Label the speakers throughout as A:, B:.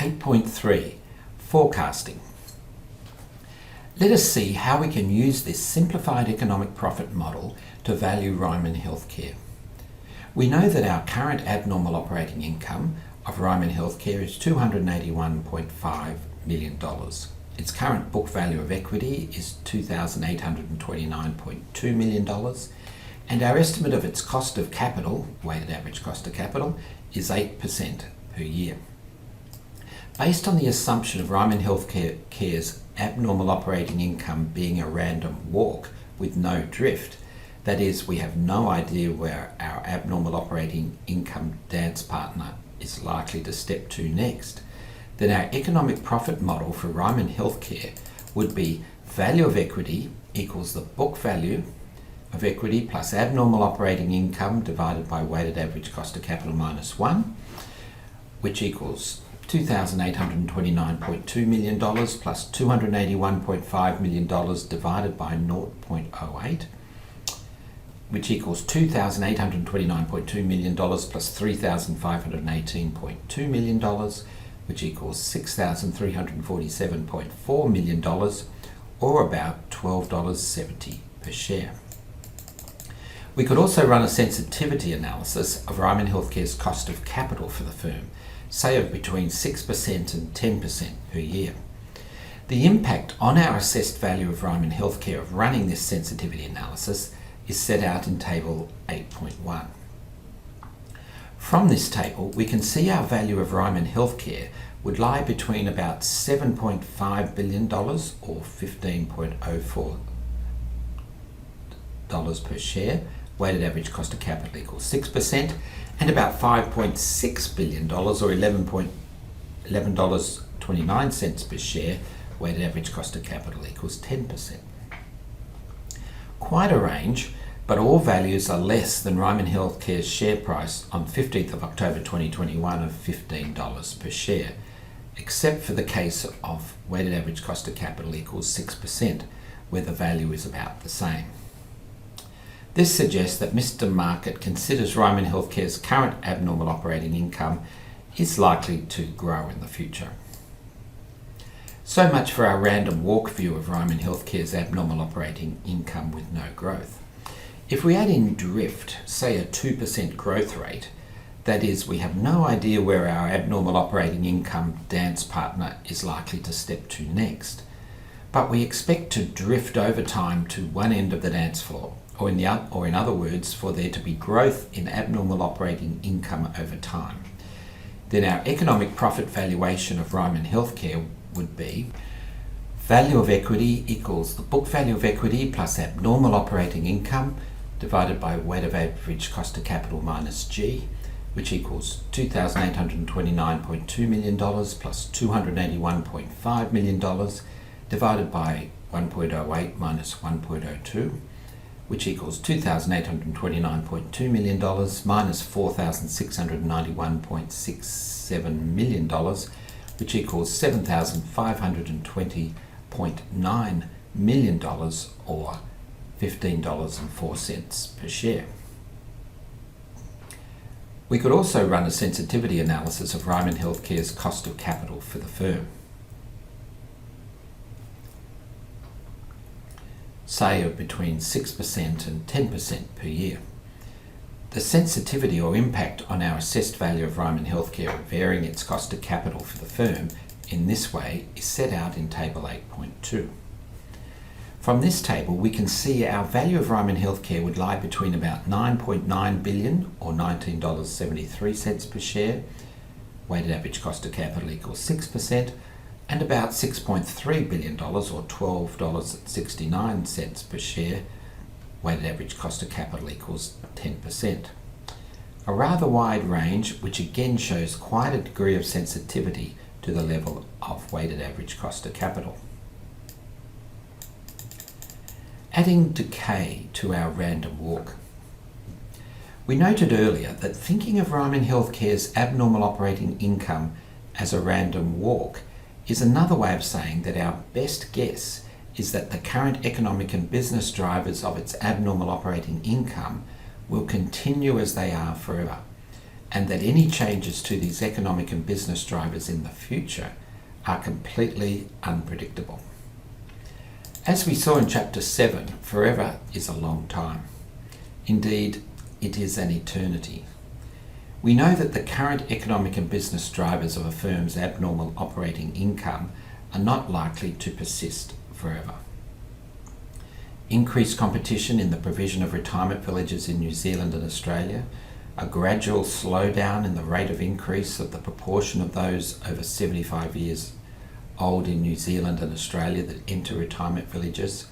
A: 8.3 Forecasting. Let us see how we can use this simplified economic profit model to value Ryman Healthcare. We know that our current abnormal operating income of Ryman Healthcare is $281.5 million. Its current book value of equity is $2,829.2 million, and our estimate of its cost of capital, weighted average cost of capital, is 8% per year. Based on the assumption of Ryman Healthcare's abnormal operating income being a random walk with no drift, that is, we have no idea where our abnormal operating income dance partner is likely to step to next, then our economic profit model for Ryman Healthcare would be value of equity equals the book value of equity plus abnormal operating income divided by weighted average cost of capital minus 1, which equals $2,829.2 million plus $281.5 million divided by 0.08, which equals $2,829.2 million plus $3,518.2 million, which equals $6,347.4 million, or about $12.70 per share. We could also run a sensitivity analysis of Ryman Healthcare's cost of capital for the firm, say of between 6% and 10% per year. The impact on our assessed value of Ryman Healthcare of running this sensitivity analysis is set out in Table 8.1. From this table, we can see our value of Ryman Healthcare would lie between about $7.5 billion or $15.04 per share, weighted average cost of capital equals 6%, and about $5.6 billion or $11.29 per share, weighted average cost of capital equals 10%. Quite a range, but all values are less than Ryman Healthcare's share price on 15th of October 2021 of $15 per share, except for the case of weighted average cost of capital equals 6%, where the value is about the same. This suggests that Mr. Market considers Ryman Healthcare's current abnormal operating income is likely to grow in the future. So much for our random walk view of Ryman Healthcare's abnormal operating income with no growth. If we add in drift, say a 2% growth rate, that is, we have no idea where our abnormal operating income dance partner is likely to step to next, but we expect to drift over time to one end of the dance floor, or in other words, for there to be growth in abnormal operating income over time, then our economic profit valuation of Ryman Healthcare would be value of equity equals the book value of equity plus abnormal operating income divided by weighted average cost of capital minus G, which equals $2,829.2 million plus $281.5 million divided by 1.08 minus 1.02, which equals $2,829.2 million minus $4,691.67 million, which equals $7,520.9 million, or $15.04 per share. We could also run a sensitivity analysis of Ryman Healthcare's cost of capital for the firm, say of between 6% and 10% per year. The sensitivity or impact on our assessed value of Ryman Healthcare of varying its cost of capital for the firm in this way is set out in Table 8.2. From this table, we can see our value of Ryman Healthcare would lie between about $9.9 billion or $19.73 per share, weighted average cost of capital equals 6%, and about $6.3 billion or $12.69 per share, weighted average cost of capital equals 10%. A rather wide range, which again shows quite a degree of sensitivity to the level of weighted average cost of capital. Adding decay to our random walk. We noted earlier that thinking of Ryman Healthcare's abnormal operating income as a random walk is another way of saying that our best guess is that the current economic and business drivers of its abnormal operating income will continue as they are forever, and that any changes to these economic and business drivers in the future are completely unpredictable. As we saw in Chapter 7, forever is a long time. Indeed, it is an eternity. We know that the current economic and business drivers of a firm's abnormal operating income are not likely to persist forever. Increased competition in the provision of retirement villages in New Zealand and Australia, a gradual slowdown in the rate of increase of the proportion of those over 75 years old in New Zealand and Australia that enter retirement villages,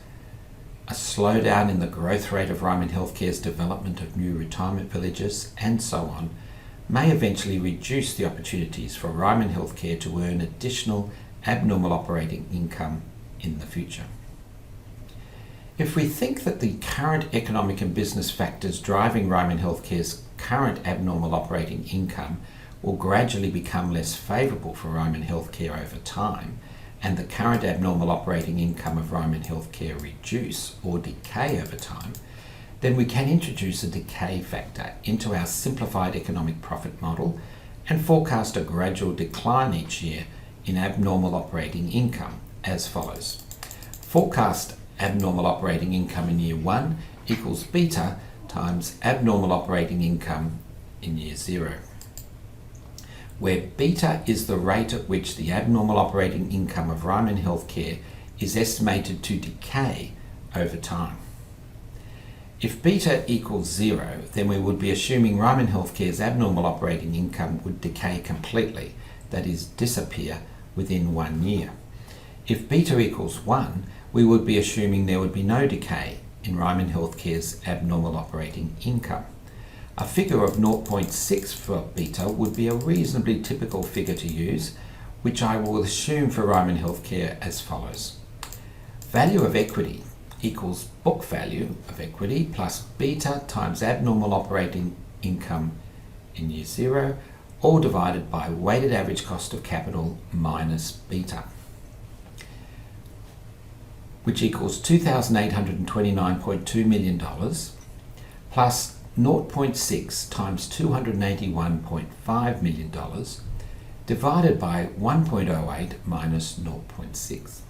A: a slowdown in the growth rate of Ryman Healthcare's development of new retirement villages, and so on, may eventually reduce the opportunities for Ryman Healthcare to earn additional abnormal operating income in the future. If we think that the current economic and business factors driving Ryman Healthcare's current abnormal operating income will gradually become less favourable for Ryman Healthcare over time, and the current abnormal operating income of Ryman Healthcare reduce or decay over time, then we can introduce a decay factor into our simplified economic profit model and forecast a gradual decline each year in abnormal operating income as follows. Forecast abnormal operating income in year 1 equals beta times abnormal operating income in year 0, where beta is the rate at which the abnormal operating income of Ryman Healthcare is estimated to decay over time. If beta equals 0, then we would be assuming Ryman Healthcare's abnormal operating income would decay completely, that is, disappear within 1 year. If beta equals 1, we would be assuming there would be no decay in Ryman Healthcare's abnormal operating income. A figure of 0.6 for beta would be a reasonably typical figure to use, which I will assume for Ryman Healthcare as follows. Value of equity equals book value of equity plus beta times abnormal operating income in year 0, all divided by weighted average cost of capital minus beta, which equals $2,829.2 million plus 0.6 times $281.5 million divided by 1.08 minus 0.6,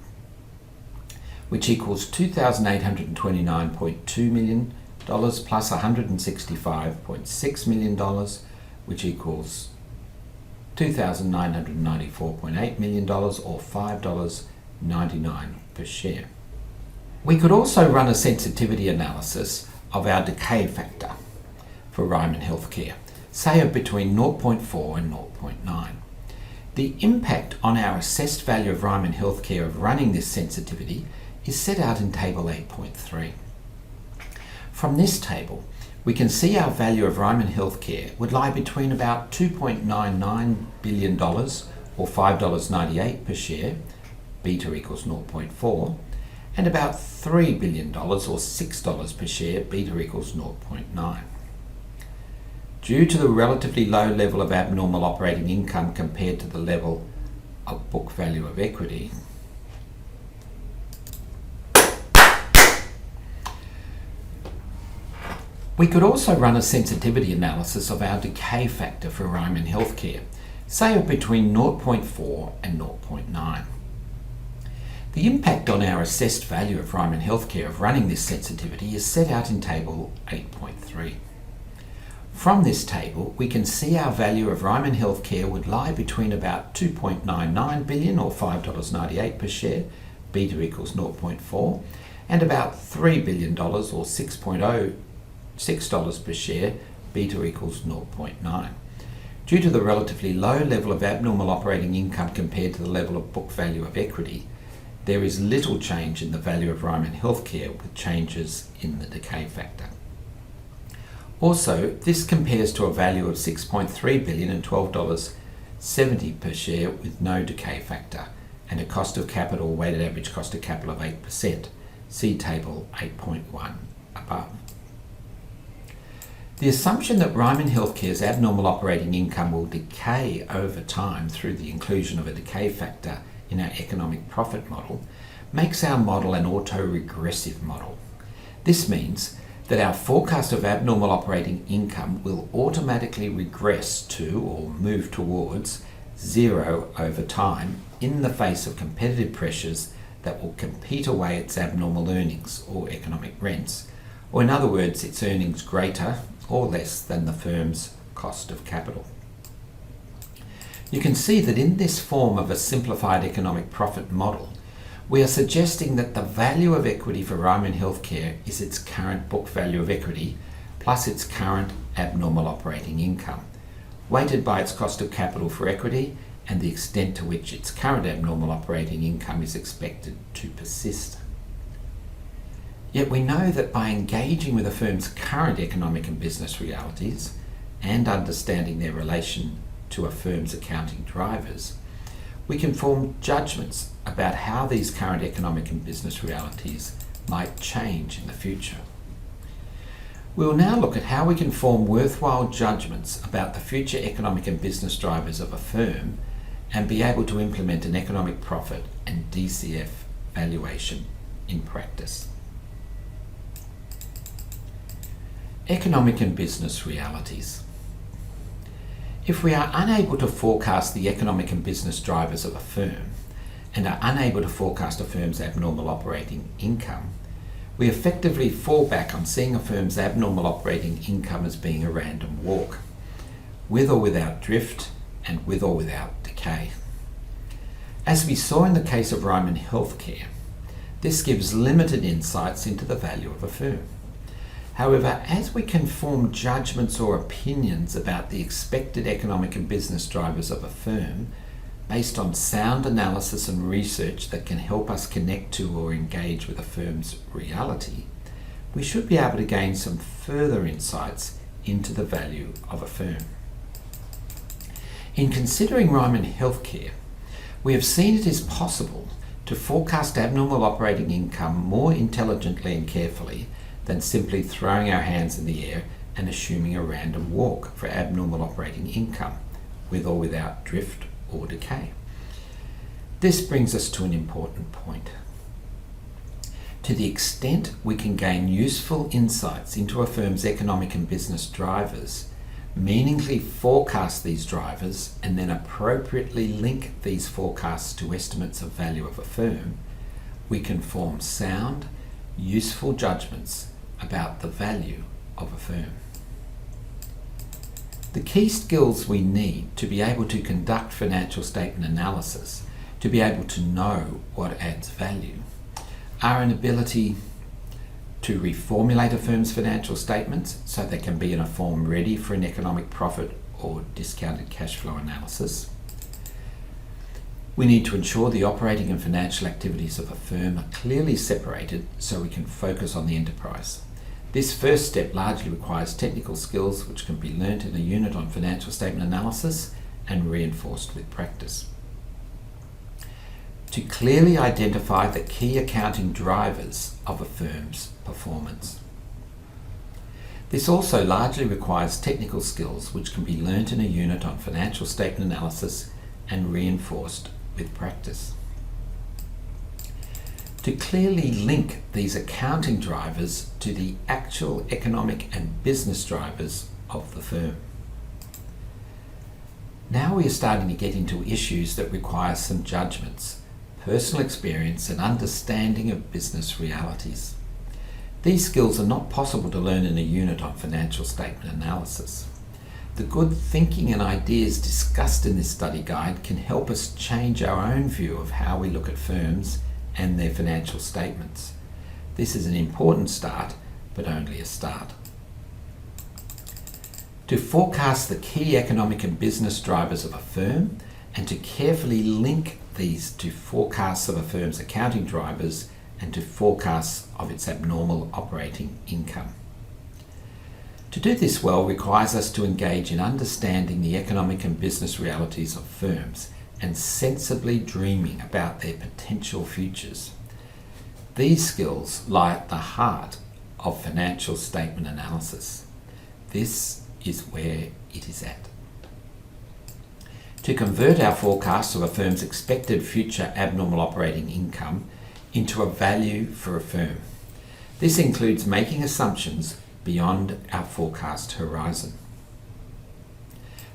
A: which equals $2,829.2 million plus $165.6 million, which equals $2,994.8 million or $5.99 per share. We could also run a sensitivity analysis of our decay factor for Ryman Healthcare, say of between 0.4 and 0.9. The impact on our assessed value of Ryman Healthcare of running this sensitivity is set out in Table 8.3. From this table, we can see our value of Ryman Healthcare would lie between about $2.99 billion or $5.98 per share, beta equals 0.4, and about $3 billion or $6 per share, beta equals 0.9. Due to the relatively low level of abnormal operating income compared to the level of book value of equity, we could also run a sensitivity analysis of our decay factor for Ryman Healthcare, say of between 0.4 and 0.9. The impact on our assessed value of Ryman Healthcare of running this sensitivity is set out in Table 8.3. From this table, we can see our value of Ryman Healthcare would lie between about $2.99 billion or $5.98 per share, beta equals 0.4, and about $3 billion or $6 per share, beta equals 0.9. Due to the relatively low level of abnormal operating income compared to the level of book value of equity, there is little change in the value of Ryman Healthcare with changes in the decay factor. Also, this compares to a value of $6.3 billion and $12.70 per share with no decay factor and a cost of capital, weighted average cost of capital of 8%. See Table 8.1 above. The assumption that Ryman Healthcare's abnormal operating income will decay over time through the inclusion of a decay factor in our economic profit model makes our model an autoregressive model. This means that our forecast of abnormal operating income will automatically regress to or move towards zero over time in the face of competitive pressures that will compete away its abnormal earnings or economic rents, or in other words, its earnings greater or less than the firm's cost of capital. You can see that in this form of a simplified economic profit model, we are suggesting that the value of equity for Ryman Healthcare is its current book value of equity plus its current abnormal operating income, weighted by its cost of capital for equity and the extent to which its current abnormal operating income is expected to persist. Yet we know that by engaging with a firm's current economic and business realities and understanding their relation to a firm's accounting drivers, we can form judgments about how these current economic and business realities might change in the future. We will now look at how we can form worthwhile judgments about the future economic and business drivers of a firm and be able to implement an economic profit and DCF valuation in practice. Economic and business realities. If we are unable to forecast the economic and business drivers of a firm and are unable to forecast a firm's abnormal operating income, we effectively fall back on seeing a firm's abnormal operating income as being a random walk, with or without drift and with or without decay. As we saw in the case of Ryman Healthcare, this gives limited insights into the value of a firm. However, as we can form judgments or opinions about the expected economic and business drivers of a firm based on sound analysis and research that can help us connect to or engage with a firm's reality, we should be able to gain some further insights into the value of a firm. In considering Ryman Healthcare, we have seen it is possible to forecast abnormal operating income more intelligently and carefully than simply throwing our hands in the air and assuming a random walk for abnormal operating income, with or without drift or decay. This brings us to an important point. To the extent we can gain useful insights into a firm's economic and business drivers, meaningfully forecast these drivers, and then appropriately link these forecasts to estimates of value of a firm, we can form sound, useful judgments about the value of a firm. The key skills we need to be able to conduct financial statement analysis, to be able to know what adds value, are an ability to reformulate a firm's financial statements so they can be in a form ready for an economic profit or discounted cash flow analysis. We need to ensure the operating and financial activities of a firm are clearly separated so we can focus on the enterprise. This first step largely requires technical skills which can be learnt in a unit on financial statement analysis and reinforced with practice. To clearly identify the key accounting drivers of a firm's performance. This also largely requires technical skills which can be learnt in a unit on financial statement analysis and reinforced with practice. To clearly link these accounting drivers to the actual economic and business drivers of the firm. Now we are starting to get into issues that require some judgments, personal experience and understanding of business realities. These skills are not possible to learn in a unit on financial statement analysis. The good thinking and ideas discussed in this study guide can help us change our own view of how we look at firms and their financial statements. This is an important start, but only a start. To forecast the key economic and business drivers of a firm and to carefully link these to forecasts of a firm's accounting drivers and to forecasts of its abnormal operating income. To do this well requires us to engage in understanding the economic and business realities of firms and sensibly dreaming about their potential futures. These skills lie at the heart of financial statement analysis. This is where it is at. To convert our forecasts of a firm's expected future abnormal operating income into a value for a firm. This includes making assumptions beyond our forecast horizon.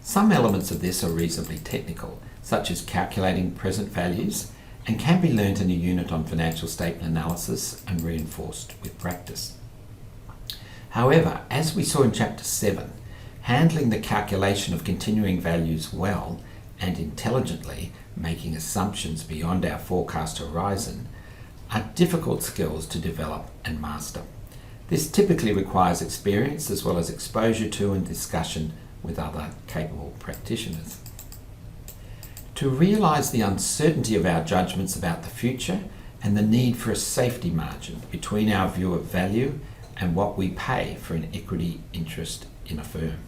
A: Some elements of this are reasonably technical, such as calculating present values, and can be learnt in a unit on financial statement analysis and reinforced with practice. However, as we saw in Chapter 7, handling the calculation of continuing values well and intelligently, making assumptions beyond our forecast horizon, are difficult skills to develop and master. This typically requires experience as well as exposure to and discussion with other capable practitioners. To realise the uncertainty of our judgments about the future and the need for a safety margin between our view of value and what we pay for an equity interest in a firm.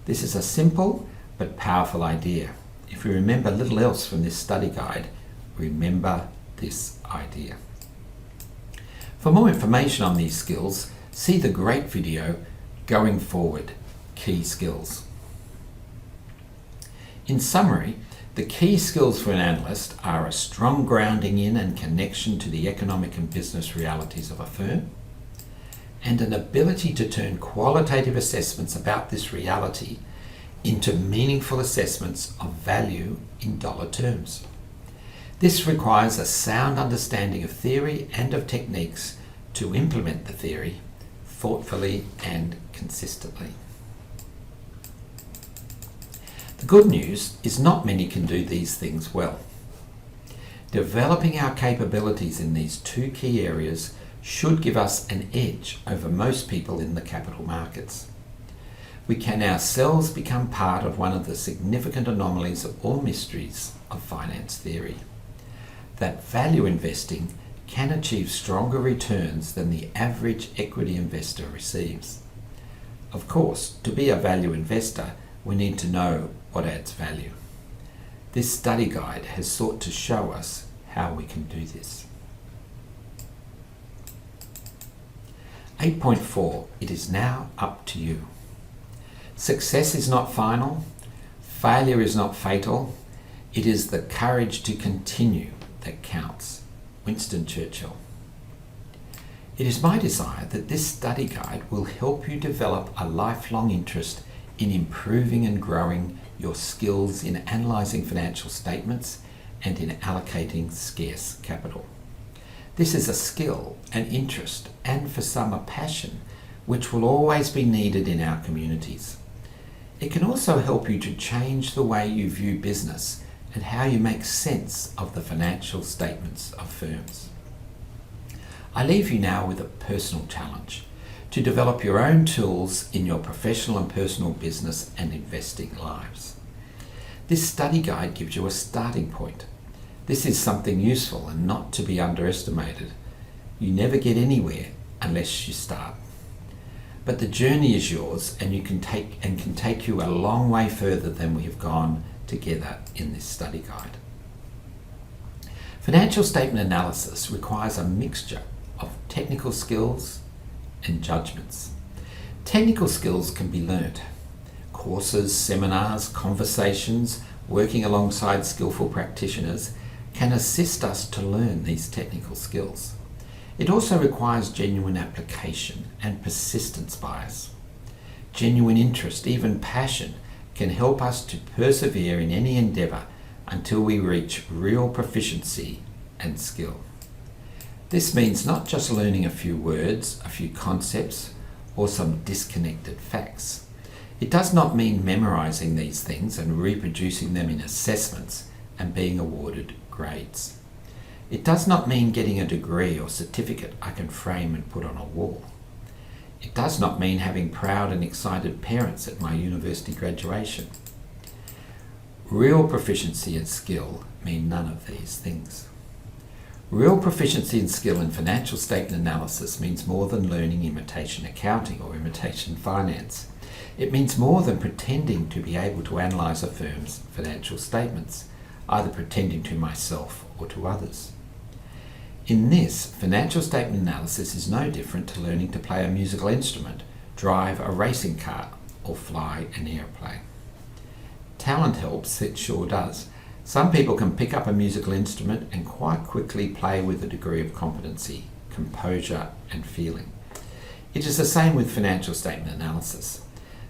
A: This is a simple but powerful idea. If you remember little else from this study guide, remember this idea. For more information on these skills, see the great video, Going Forward, Key Skills. In summary, the key skills for an analyst are a strong grounding in and connection to the economic and business realities of a firm, and an ability to turn qualitative assessments about this reality into meaningful assessments of value in dollar terms. This requires a sound understanding of theory and of techniques to implement the theory thoughtfully and consistently. The good news is not many can do these things well. Developing our capabilities in these two key areas should give us an edge over most people in the capital markets. We can ourselves become part of one of the significant anomalies or mysteries of finance theory, that value investing can achieve stronger returns than the average equity investor receives. Of course, to be a value investor, we need to know what adds value. This study guide has sought to show us how we can do this. 8.4. It is now up to you. Success is not final. Failure is not fatal. It is the courage to continue that counts. Winston Churchill. It is my desire that this study guide will help you develop a lifelong interest in improving and growing your skills in analysing financial statements and in allocating scarce capital. This is a skill, an interest, and for some a passion, which will always be needed in our communities. It can also help you to change the way you view business and how you make sense of the financial statements of firms. I leave you now with a personal challenge to develop your own tools in your professional and personal business and investing lives. This study guide gives you a starting point. This is something useful and not to be underestimated. You never get anywhere unless you start. But the journey is yours, and can take you a long way further than we have gone together in this study guide. Financial statement analysis requires a mixture of technical skills and judgments. Technical skills can be learnt. Courses, seminars, conversations, working alongside skillful practitioners can assist us to learn these technical skills. It also requires genuine application and persistence bias. Genuine interest, even passion, can help us to persevere in any endeavour until we reach real proficiency and skill. This means not just learning a few words, a few concepts, or some disconnected facts. It does not mean memorising these things and reproducing them in assessments and being awarded grades. It does not mean getting a degree or certificate I can frame and put on a wall. It does not mean having proud and excited parents at my university graduation. Real proficiency and skill mean none of these things. Real proficiency and skill in financial statement analysis means more than learning imitation accounting or imitation finance. It means more than pretending to be able to analyse a firm's financial statements, either pretending to myself or to others. In this, financial statement analysis is no different to learning to play a musical instrument, drive a racing car, or fly an airplane. Talent helps, it sure does. Some people can pick up a musical instrument and quite quickly play with a degree of competency, composure and feeling. It is the same with financial statement analysis.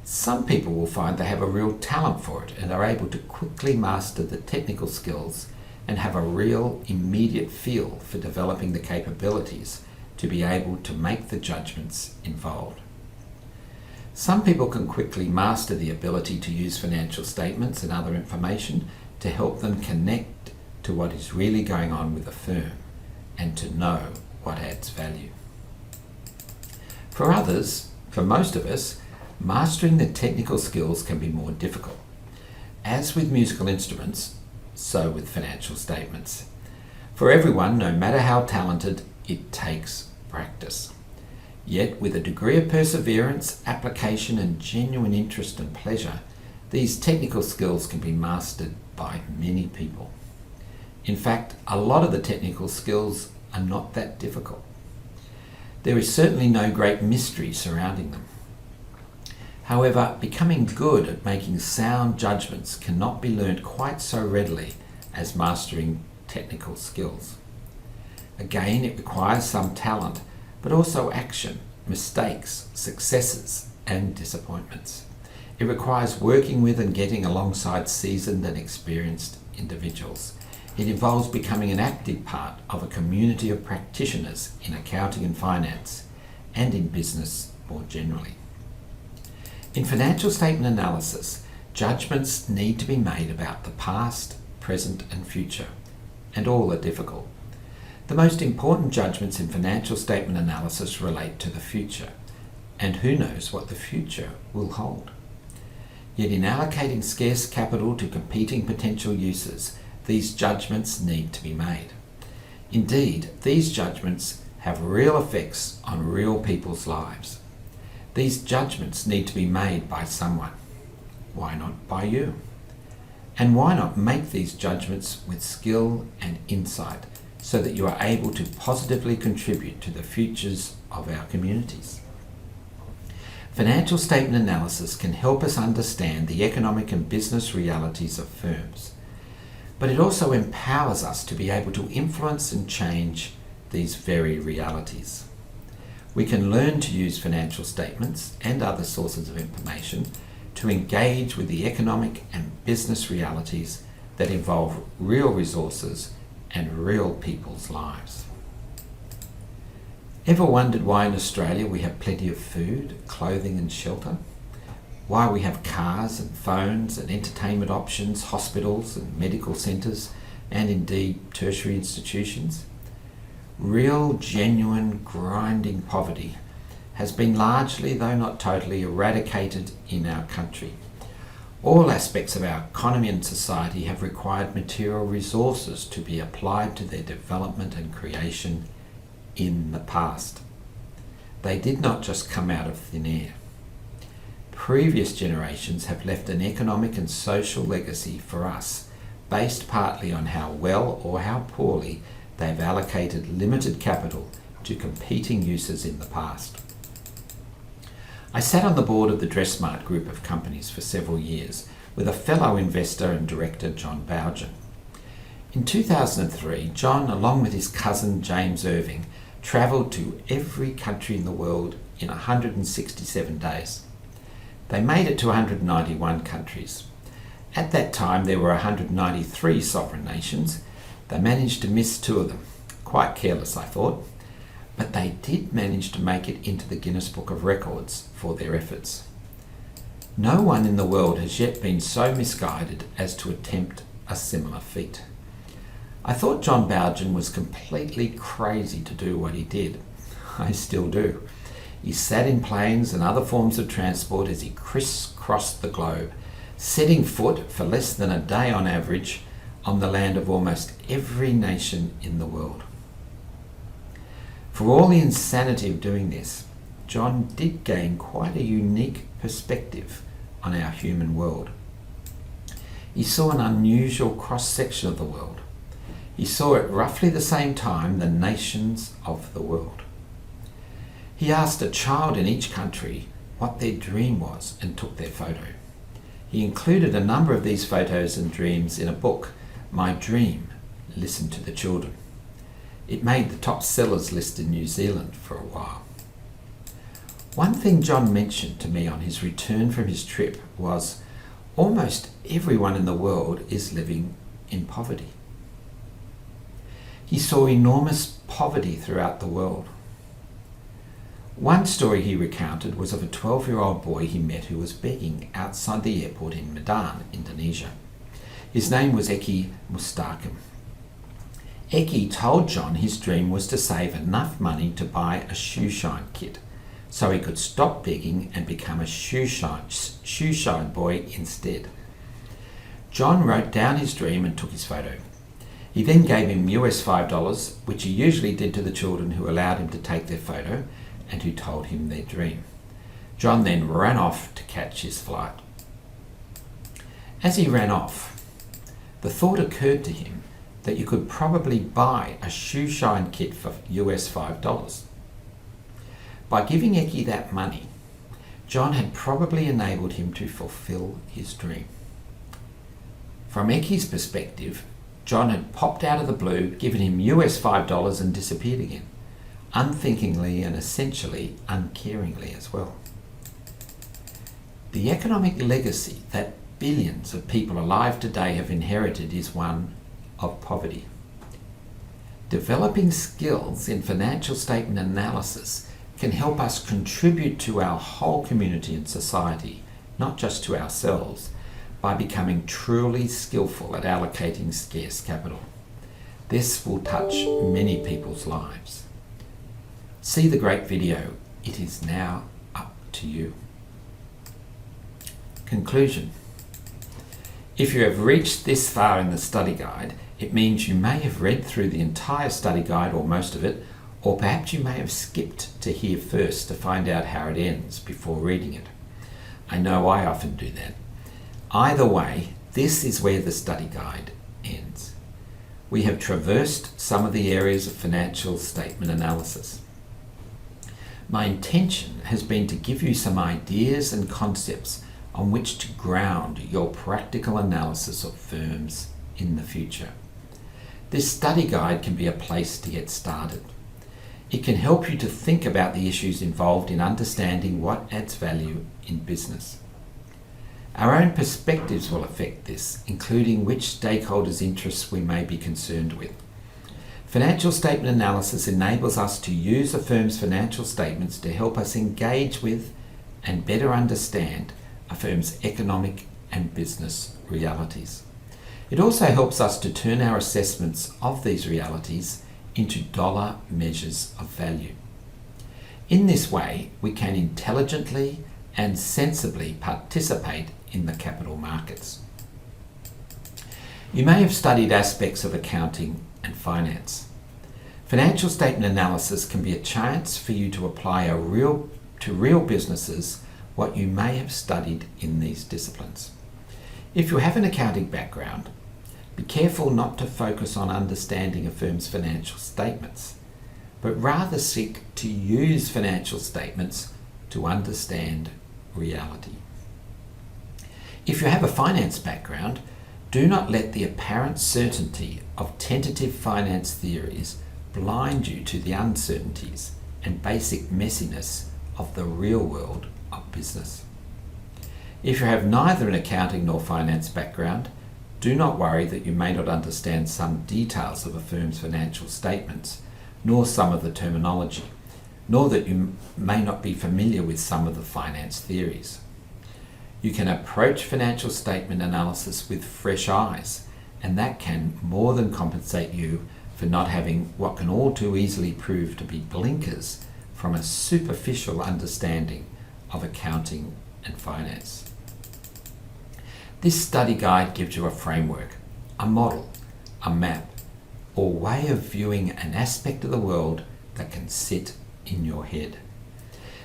A: Some people will find they have a real talent for it and are able to quickly master the technical skills and have a real immediate feel for developing the capabilities to be able to make the judgments involved. Some people can quickly master the ability to use financial statements and other information to help them connect to what is really going on with a firm and to know what adds value. For others, for most of us, mastering the technical skills can be more difficult. As with musical instruments, so with financial statements. For everyone, no matter how talented, it takes practice. Yet, with a degree of perseverance, application, and genuine interest and pleasure, these technical skills can be mastered by many people. In fact, a lot of the technical skills are not that difficult. There is certainly no great mystery surrounding them. However, becoming good at making sound judgments cannot be learned quite so readily as mastering technical skills. Again, it requires some talent, but also action, mistakes, successes, and disappointments. It requires working with and getting alongside seasoned and experienced individuals. It involves becoming an active part of a community of practitioners in accounting and finance, and in business more generally. In financial statement analysis, judgments need to be made about the past, present, and future, and all are difficult. The most important judgments in financial statement analysis relate to the future, and who knows what the future will hold. Yet in allocating scarce capital to competing potential uses, these judgments need to be made. Indeed, these judgments have real effects on real people's lives. These judgments need to be made by someone. Why not by you? And why not make these judgments with skill and insight so that you are able to positively contribute to the futures of our communities? Financial statement analysis can help us understand the economic and business realities of firms, but it also empowers us to be able to influence and change these very realities. We can learn to use financial statements and other sources of information to engage with the economic and business realities that involve real resources and real people's lives. Ever wondered why in Australia we have plenty of food, clothing and shelter? Why we have cars and phones and entertainment options, hospitals and medical centres, and indeed tertiary institutions? Real, genuine, grinding poverty has been largely, though not totally, eradicated in our country. All aspects of our economy and society have required material resources to be applied to their development and creation in the past. They did not just come out of thin air. Previous generations have left an economic and social legacy for us, based partly on how well or how poorly they've allocated limited capital to competing uses in the past. I sat on the board of the Dressmart group of companies for several years with a fellow investor and director, John Bowden. In 2003, John, along with his cousin James Irving, travelled to every country in the world in 167 days. They made it to 191 countries. At that time, there were 193 sovereign nations. They managed to miss 2 of them. Quite careless, I thought. But they did manage to make it into the Guinness Book of Records for their efforts. No one in the world has yet been so misguided as to attempt a similar feat. I thought John Bowden was completely crazy to do what he did. I still do. He sat in planes and other forms of transport as he crisscrossed the globe, setting foot for less than a day on average on the land of almost every nation in the world. For all the insanity of doing this, John did gain quite a unique perspective on our human world. He saw an unusual cross-section of the world. He saw at roughly the same time the nations of the world. He asked a child in each country what their dream was and took their photo. He included a number of these photos and dreams in a book, My Dream, Listen to the Children. It made the top sellers list in New Zealand for a while. One thing John mentioned to me on his return from his trip was almost everyone in the world is living in poverty. He saw enormous poverty throughout the world. One story he recounted was of a 12-year-old boy he met who was begging outside the airport in Medan, Indonesia. His name was Eki Mustaqim. Eki told John his dream was to save enough money to buy a shoe shine kit so he could stop begging and become a shoe shine boy instead. John wrote down his dream and took his photo. He then gave him $5, which he usually did to the children who allowed him to take their photo and who told him their dream. John then ran off to catch his flight. As he ran off, the thought occurred to him that you could probably buy a shoe shine kit for $5. By giving Eki that money, John had probably enabled him to fulfill his dream. From Eki's perspective, John had popped out of the blue, given him $5 and disappeared again, unthinkingly and essentially uncaringly as well. The economic legacy that billions of people alive today have inherited is one of poverty. Developing skills in financial statement analysis can help us contribute to our whole community and society, not just to ourselves, by becoming truly skillful at allocating scarce capital. This will touch many people's lives. See the great video. It is now up to you. Conclusion. If you have reached this far in the study guide, it means you may have read through the entire study guide or most of it, or perhaps you may have skipped to here first to find out how it ends before reading it. I know I often do that. Either way, this is where the study guide ends. We have traversed some of the areas of financial statement analysis. My intention has been to give you some ideas and concepts on which to ground your practical analysis of firms in the future. This study guide can be a place to get started. It can help you to think about the issues involved in understanding what adds value in business. Our own perspectives will affect this, including which stakeholders' interests we may be concerned with. Financial statement analysis enables us to use a firm's financial statements to help us engage with and better understand a firm's economic and business realities. It also helps us to turn our assessments of these realities into dollar measures of value. In this way, we can intelligently and sensibly participate in the capital markets. You may have studied aspects of accounting and finance. Financial statement analysis can be a chance for you to apply to real businesses what you may have studied in these disciplines. If you have an accounting background, be careful not to focus on understanding a firm's financial statements, but rather seek to use financial statements to understand reality. If you have a finance background, do not let the apparent certainty of tentative finance theories blind you to the uncertainties and basic messiness of the real world of business. If you have neither an accounting nor finance background, do not worry that you may not understand some details of a firm's financial statements, nor some of the terminology, nor that you may not be familiar with some of the finance theories. You can approach financial statement analysis with fresh eyes, and that can more than compensate you for not having what can all too easily prove to be blinkers from a superficial understanding of accounting and finance. This study guide gives you a framework, a model, a map, or way of viewing an aspect of the world that can sit in your head.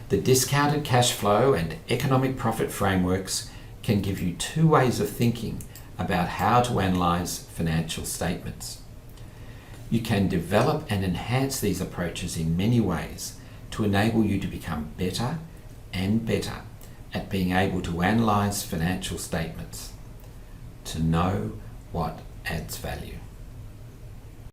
A: The discounted cash flow and economic profit frameworks can give you two ways of thinking about how to analyze financial statements. You can develop and enhance these approaches in many ways to enable you to become better and better at being able to analyze financial statements, to know what adds value.